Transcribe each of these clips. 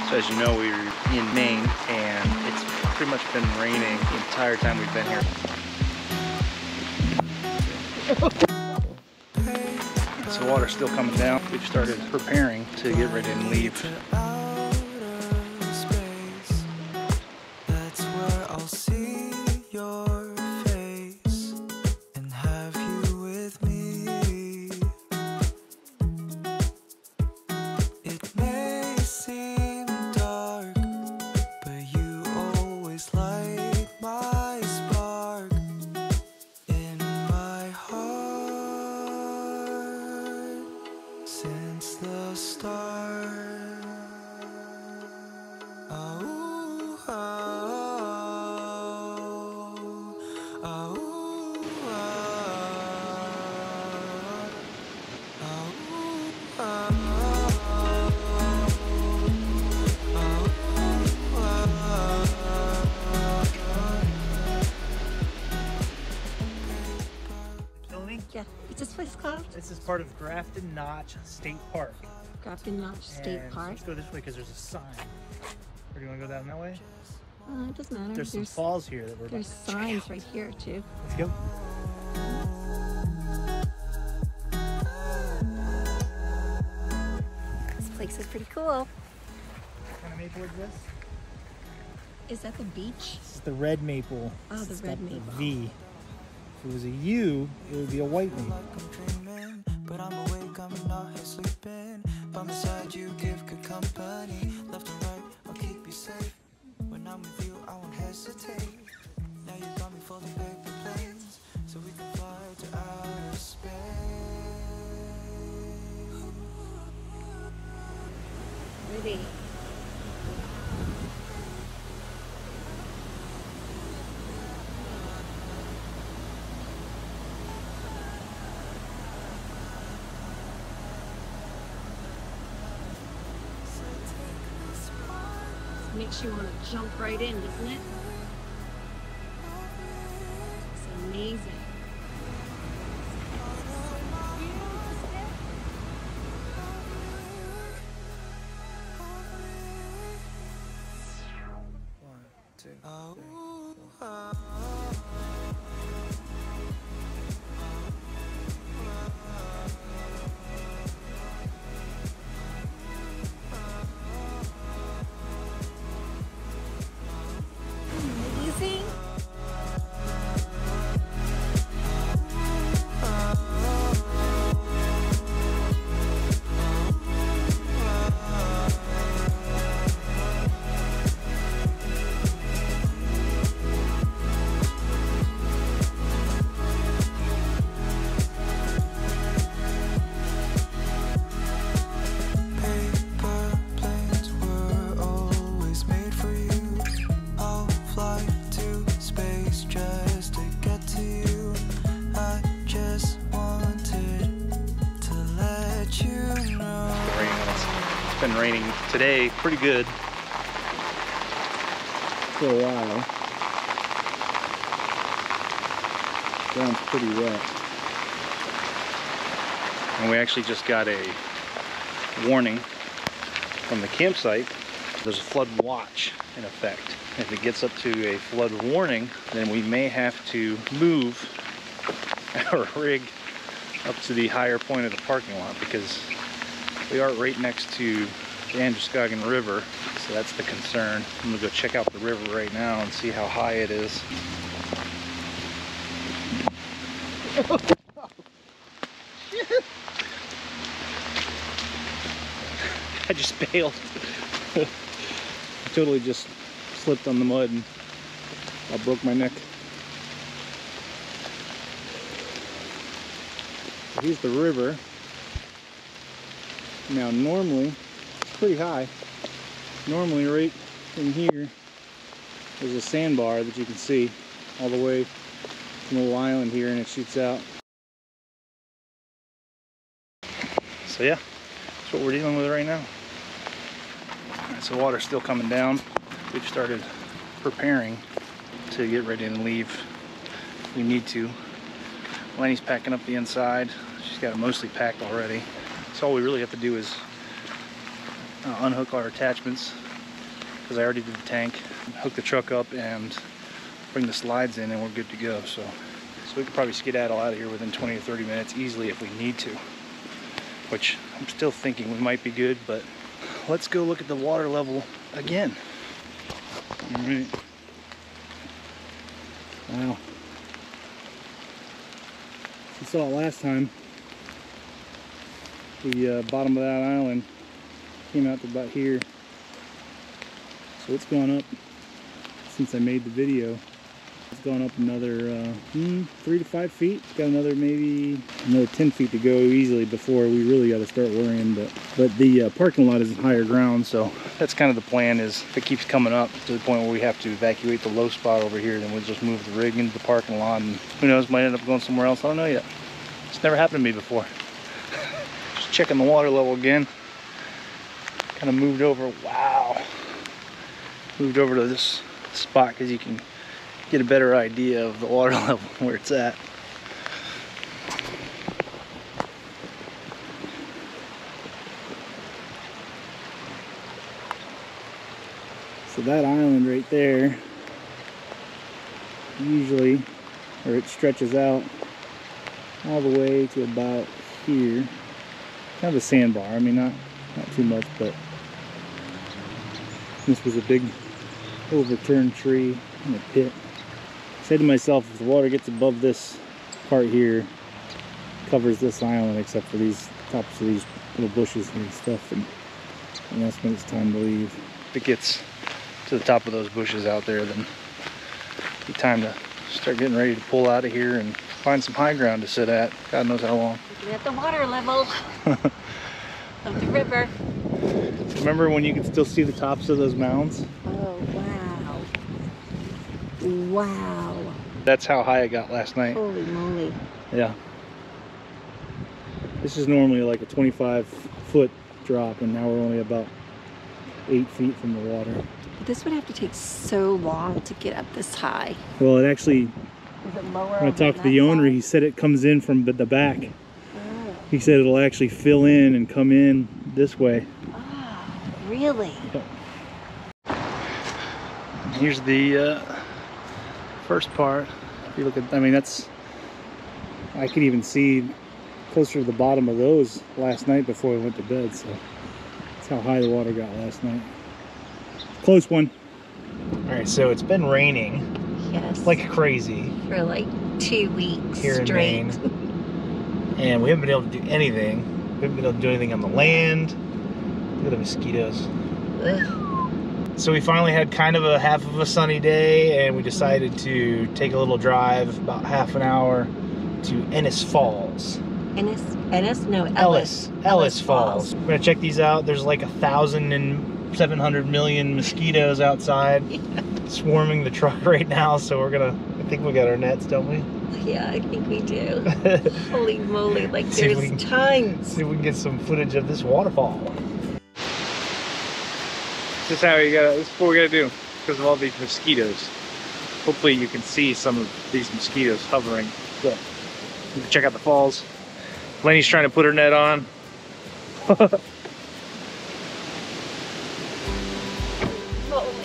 So as you know, we're in Maine, and it's pretty much been raining the entire time we've been here. So the water's still coming down. We've started preparing to get ready to leave. Yeah, what's this place called? This is part of Grafton Notch State Park. Grafton Notch State Park. Let's go this way because there's a sign. Or do you want to go down that way? It doesn't matter. There's some falls here that we're There's signs right here too. Let's go. This place is pretty cool. What kind of maple is this? Is that the beach? This is the red maple. Oh, the red maple. The V. If it was a U, it would be a white maple. But I'm awake, I'm not here sleeping. By my side, you give good company. Left and right, I'll keep you safe. When I'm with you, I won't hesitate. Now you got me for the bigger planes, so we can fly to outer space. Really? Makes you want to jump right in, doesn't it? It's amazing. One, two, three. Amazing. It's been raining today pretty good for a while. Ground's pretty wet. And we actually just got a warning from the campsite. There's a flood watch in effect. If it gets up to a flood warning, then we may have to move our rig up to the higher point of the parking lot, because we are right next to the Androscoggin River, so that's the concern. I'm gonna go check out the river right now and see how high it is. I just bailed. I totally just slipped on the mud and I broke my neck. Here's the river. Now normally, it's pretty high. Normally right in here, there's a sandbar that you can see all the way from a little island here, and it shoots out. So yeah, that's what we're dealing with right now. Alright, so water's still coming down. We've started preparing to get ready to leave. We need to. Lenny's packing up the inside. She's got it mostly packed already. So all we really have to do is unhook our attachments because I already did the tank. Hook the truck up and bring the slides in and we're good to go. So we could probably skedaddle out of here within 20 or 30 minutes easily if we need to. Which I'm still thinking we might be good, but let's go look at the water level again. All right. Wow. You saw it last time. The bottom of that island came out to about here. So it's gone up since I made the video. It's gone up another 3 to 5 feet. Got maybe another 10 feet to go easily before we really got to start worrying. But the parking lot is higher ground, so That's kind of the plan, is if it keeps coming up to the point where we have to evacuate the low spot over here, then we'll just move the rig into the parking lot, and who knows, might end up going somewhere else. I don't know yet. It's never happened to me before. Just checking the water level again. Kind of moved over, wow. Moved over to this spot because you can get a better idea of the water level where it's at. So that island right there, usually, or it stretches out all the way to about here. Kind of a sandbar. I mean, not too much, but this was a big overturned tree in a pit. I said to myself, if the water gets above this part here, covers this island except for these tops of these little bushes and stuff, and that's when it's time to leave. If it gets to the top of those bushes out there, then it'll be time to start getting ready to pull out of here and find some high ground to sit at. God knows how long. Looking at the water level of the river. Remember when you could still see the tops of those mounds? Oh, wow. Wow. That's how high it got last night. Holy moly. Yeah. This is normally like a 25-foot drop, and now we're only about 8 feet from the water. This would have to take so long to get up this high. Well, it actually, Is it lower? when I talked to the owner, he said it comes in from the back. Oh. He said it'll actually fill in and come in this way. Oh, really? Here's the first part. If you look at, I mean, I could even see closer to the bottom of those last night before we went to bed, so that's how high the water got last night. Close one. all right, so it's been raining Yes. like crazy for like 2 weeks here straight. in Maine, and we haven't been able to do anything. We haven't been able to do anything on the land. Look at the mosquitoes. Ugh. So we finally had kind of a half of a sunny day, and we decided to take a little drive, about half an hour, to Ennis Falls. Ennis? No, Ellis. Ellis Falls. We're gonna check these out. There's like 1,700 million mosquitoes outside, swarming the truck right now. So I think we got our nets, don't we? Yeah, I think we do. Holy moly, like See if there's we can- tons. See if we can get some footage of this waterfall. This is how you gotta, this is what we gotta do because of all these mosquitoes. Hopefully you can see some of these mosquitoes hovering. So, you can check out the falls. Lainey's trying to put her net on. Moly.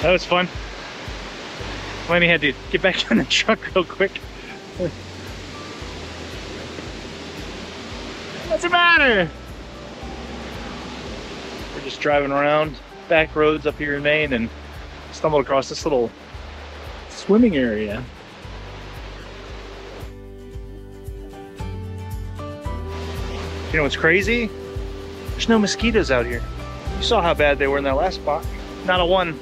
That was fun. Lainey had to get back in the truck real quick. What's the matter? We're just driving around back roads up here in Maine and stumbled across this little swimming area. You know what's crazy? There's no mosquitoes out here. You saw how bad they were in that last spot. Not a one.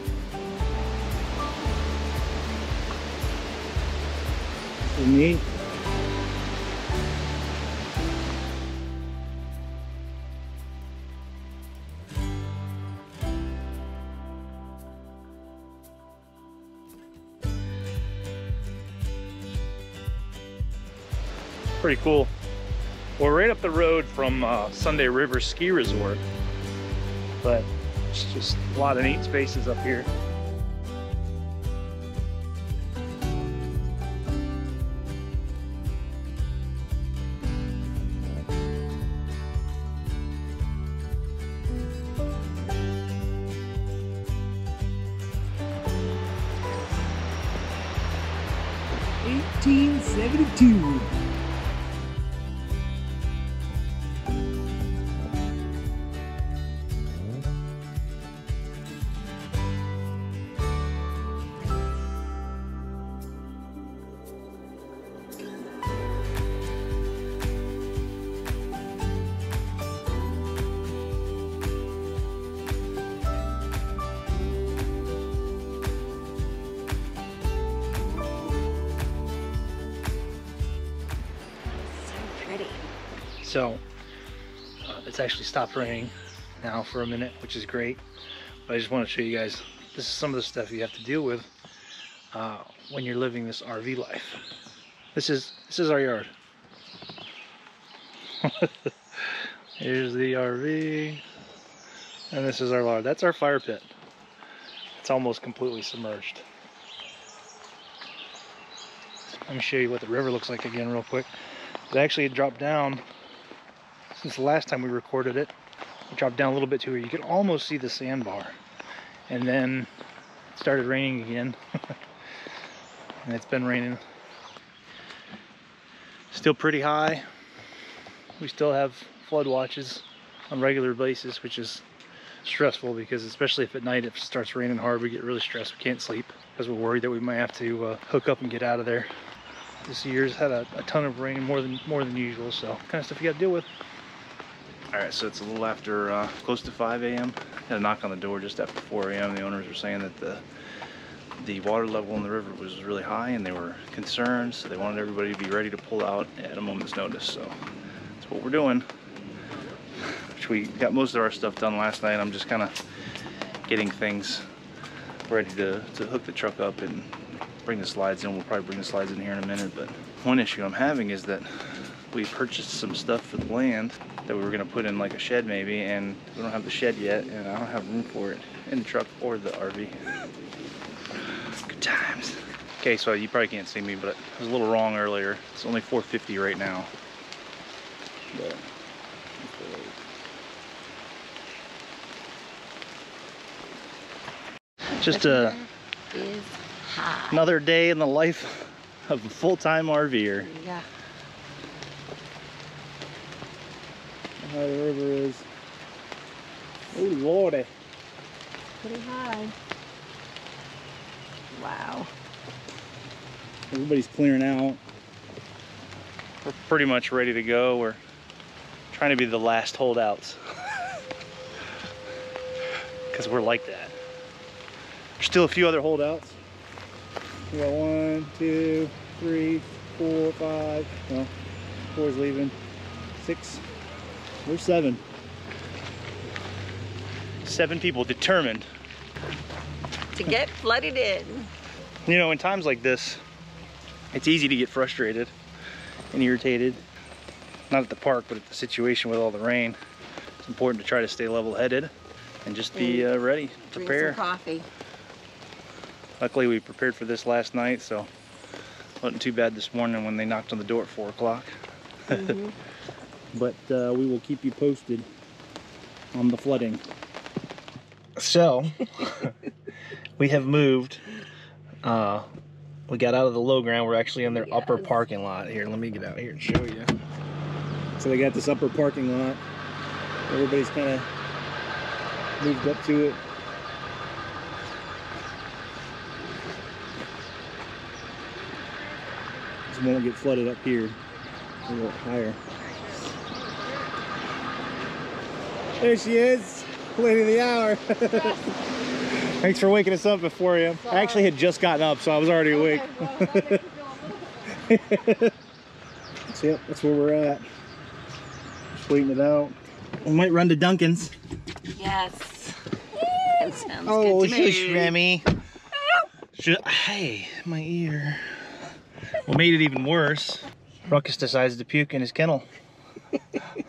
So neat. Pretty cool. We're right up the road from Sunday River Ski Resort, but it's just a lot of neat spaces up here. $18.72. So it's actually stopped raining now for a minute, which is great. But I just want to show you guys, this is some of the stuff you have to deal with when you're living this RV life. This is our yard. Here's the RV, and this is our yard. That's our fire pit. It's almost completely submerged. Let me show you what the river looks like again real quick. It actually dropped down since the last time we recorded it. It dropped down a little bit to where you could almost see the sandbar. And then it started raining again. And it's been raining. Still pretty high. We still have flood watches on a regular basis, which is stressful because especially if at night it starts raining hard, we get really stressed. We can't sleep because we're worried that we might have to hook up and get out of there. This year's had a ton of rain, more than usual, so kind of stuff you got to deal with. All right, so it's a little after close to 5 a.m. Had a knock on the door just after 4 a.m. The owners were saying that the water level in the river was really high, and they were concerned, so they wanted everybody to be ready to pull out at a moment's notice. So that's what we're doing. We got most of our stuff done last night. I'm just kind of getting things ready to hook the truck up and bring the slides in. We'll probably bring the slides in here in a minute, but one issue I'm having is that we purchased some stuff for the land that we were going to put in like a shed maybe, and we don't have the shed yet, and I don't have room for it in the truck or the RV. Good times. Okay, so you probably can't see me, but I was a little wrong earlier. It's only 4:50 right now. But just another day in the life of a full-time RVer. Yeah. How high the river is. Oh lordy. Pretty high. Wow. Everybody's clearing out. We're pretty much ready to go. We're trying to be the last holdouts. Because we're like that. There's still a few other holdouts. We got 1, 2, 3, 4, 5. Well, 4's leaving. 6. We're 7. 7 people determined To get flooded in. You know, in times like this, it's easy to get frustrated and irritated. Not at the park, but at the situation with all the rain. It's important to try to stay level-headed and just be ready, prepare. Drink some coffee. Luckily, we prepared for this last night, so it wasn't too bad this morning when they knocked on the door at 4 o'clock. Mm-hmm. But we will keep you posted on the flooding. So, we have moved. We got out of the low ground. We're actually in their upper parking lot. Here, let me get out here and show you. So they got this upper parking lot. Everybody's kind of moved up to it. This won't get flooded up here. A little higher. There she is, lady of the hour. Thanks for waking us up before you. I actually had just gotten up, so I was already awake. So yep, that's where we're at. Just waiting it out. We might run to Duncan's. Yes. That sounds Oh, good to me. shush, Remy. Hey, my ear. What made it even worse, Ruckus decides to puke in his kennel. I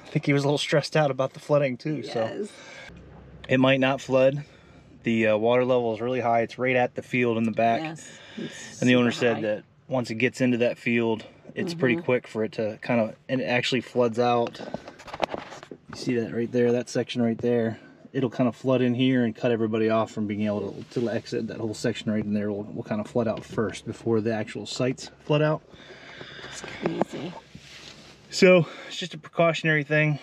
think he was a little stressed out about the flooding too. Yes. So it might not flood. The water level is really high. It's right at the field in the back. Yes. And the owner said that once it gets into that field, it's pretty quick for it to kind of, and it actually floods out. You see that right there, that section right there. It'll kind of flood in here and cut everybody off from being able to exit. That whole section right in there will kind of flood out first before the actual sites flood out. It's crazy. So it's just a precautionary thing.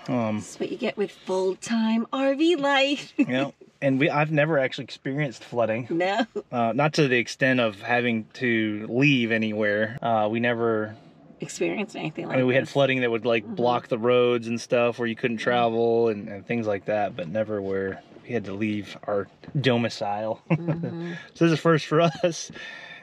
That's what you get with full-time RV life. You know, and I've never actually experienced flooding. No. Not to the extent of having to leave anywhere. We never Experienced anything like I mean, we had this. flooding that would like block the roads and stuff where you couldn't travel and things like that, but never where we had to leave our domicile. So this is a first for us,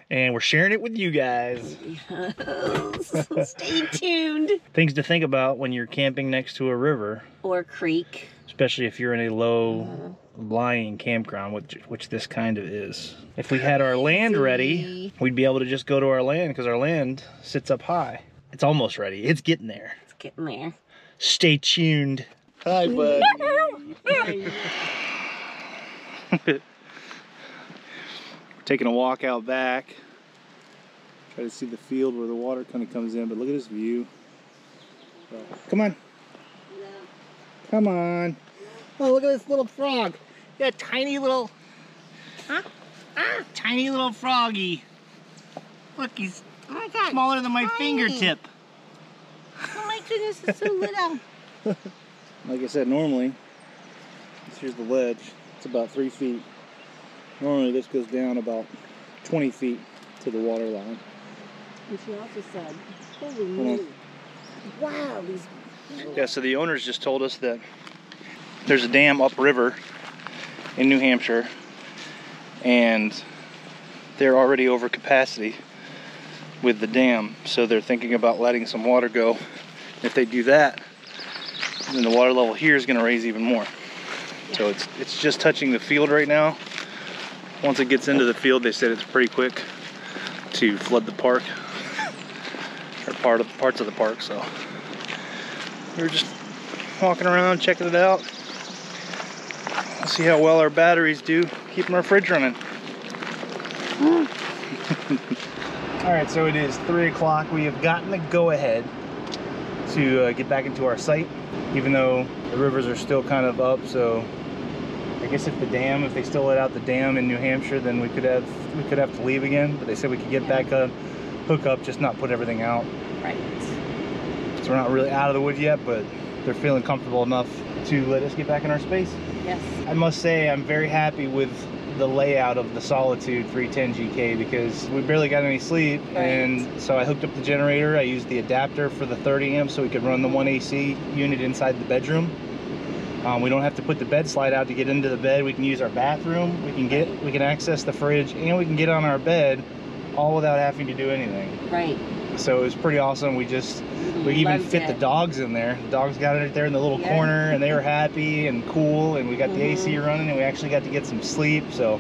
and we're sharing it with you guys. Yes. Stay tuned. Things to think about when you're camping next to a river, Or creek. especially if you're in a low lying campground, which this kind of is. If we had our land ready, we'd be able to just go to our land because our land sits up high. It's almost ready. It's getting there. It's getting there. Stay tuned. Hi, buddy. Taking a walk out back. Try to see the field where the water kind of comes in, but look at this view. Come on. Come on. Oh, look at this little frog. You got a tiny little, tiny little froggy. Look, he's smaller than my fingertip. Oh my goodness, it's so little. Like I said, normally, here's the ledge. It's about 3 feet. Normally this goes down about 20 feet to the water line. And she also said, holy moly. Wow, these... Yeah, so the owners just told us that there's a dam upriver in New Hampshire, and they're already over capacity with the dam, so they're thinking about letting some water go. If they do that, then the water level here is going to raise even more. So it's just touching the field right now. Once it gets into the field, they said it's pretty quick to flood the park, or parts of the park. So we're just walking around, checking it out. See how well our batteries do, keeping our fridge running. Alright, so it is 3 o'clock. We have gotten the go-ahead to get back into our site, even though the rivers are still kind of up. So I guess if they still let out the dam in New Hampshire, then we could have to leave again. But they said we could get back up, hook up, just not put everything out. Right. So we're not really out of the woods yet, but they're feeling comfortable enough to let us get back in our space. Yes. I must say I'm very happy with the layout of the Solitude 310 GK because we barely got any sleep. Right. And so I hooked up the generator. I used the adapter for the 30 amps so we could run the 1 AC unit inside the bedroom. We don't have to put the bed slide out to get into the bed. We can use our bathroom. We can access the fridge, and we can get on our bed all without having to do anything. Right. So it was pretty awesome. We even fit the dogs in there. The dogs got it there in the little corner, and they were happy and cool, and we got the AC running, and we actually got to get some sleep. So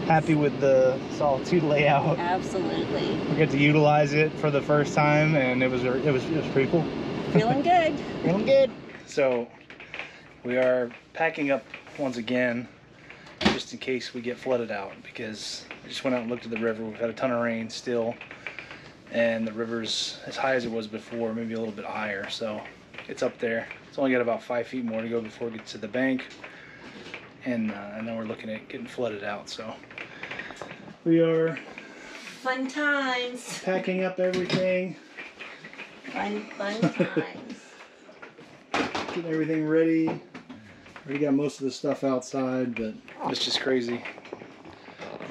happy with the Solitude layout. Absolutely. We got to utilize it for the first time, and it was pretty cool. Feeling good. Feeling good. So we are packing up once again, just in case we get flooded out, because I just went out and looked at the river. We've had a ton of rain still, and the river's as high as it was before, maybe a little bit higher. So it's up there. It's only got about 5 feet more to go before it gets to the bank, and then we're looking at getting flooded out. So we are Fun times. packing up everything, Fun times. getting everything ready. Already got most of the stuff outside, but it's just crazy.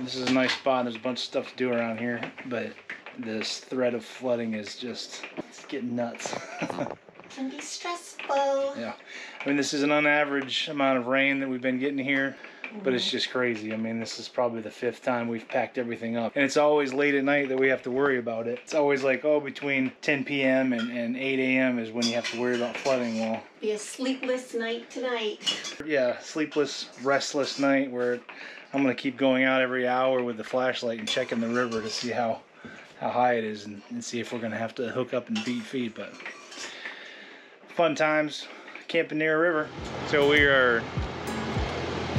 This is a nice spot. There's a bunch of stuff to do around here, but this threat of flooding is just, it's getting nuts. can be stressful. Yeah, I mean, this is an unaverage amount of rain that we've been getting here, but it's just crazy. I mean, this is probably the 5th time we've packed everything up, and it's always late at night that we have to worry about it. It's always like, oh, between 10 p.m. and 8 a.m. is when you have to worry about flooding. Well, Be a sleepless night tonight. yeah, sleepless, restless night where I'm gonna keep going out every hour with the flashlight and checking the river to see how high it is and see if we're gonna have to hook up and beat feed. But fun times camping near a river. So we are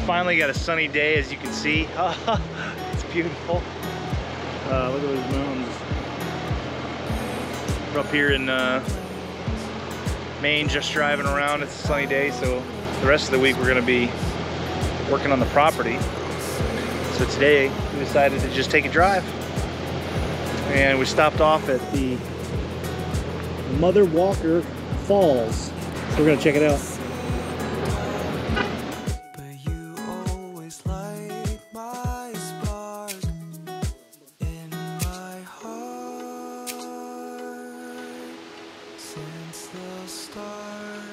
finally got a sunny day, as you can see. It's beautiful. Look at those mountains. We're up here in Maine, just driving around. It's a sunny day, so the rest of the week we're gonna be working on the property. So today we decided to just take a drive, and we stopped off at the Mother Walker Falls. So we're gonna check it out. But you always light my spark in my heart since the start.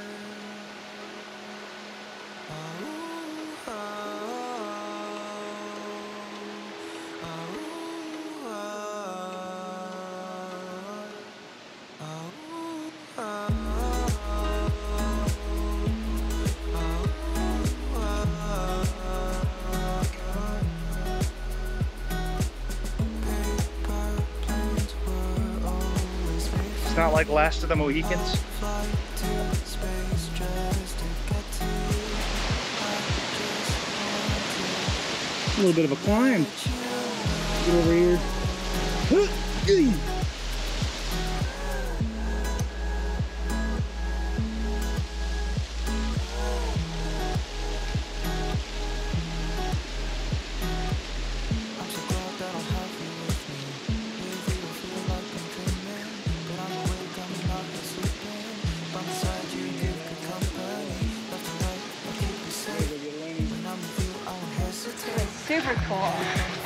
It's not like Last of the Mohicans. A little bit of a climb. Get over here. Super cool.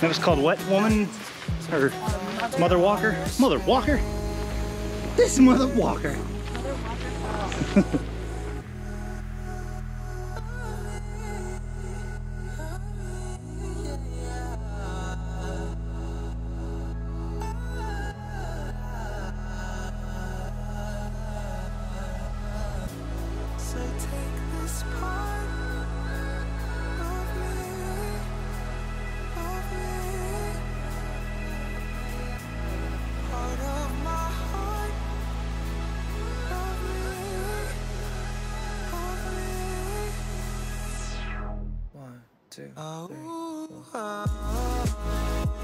That was called what, woman? Or Mother Walker? Mother Walker? This is Mother Walker. So take this part of me, part of my heart, of me. 1, 2, 3, 4.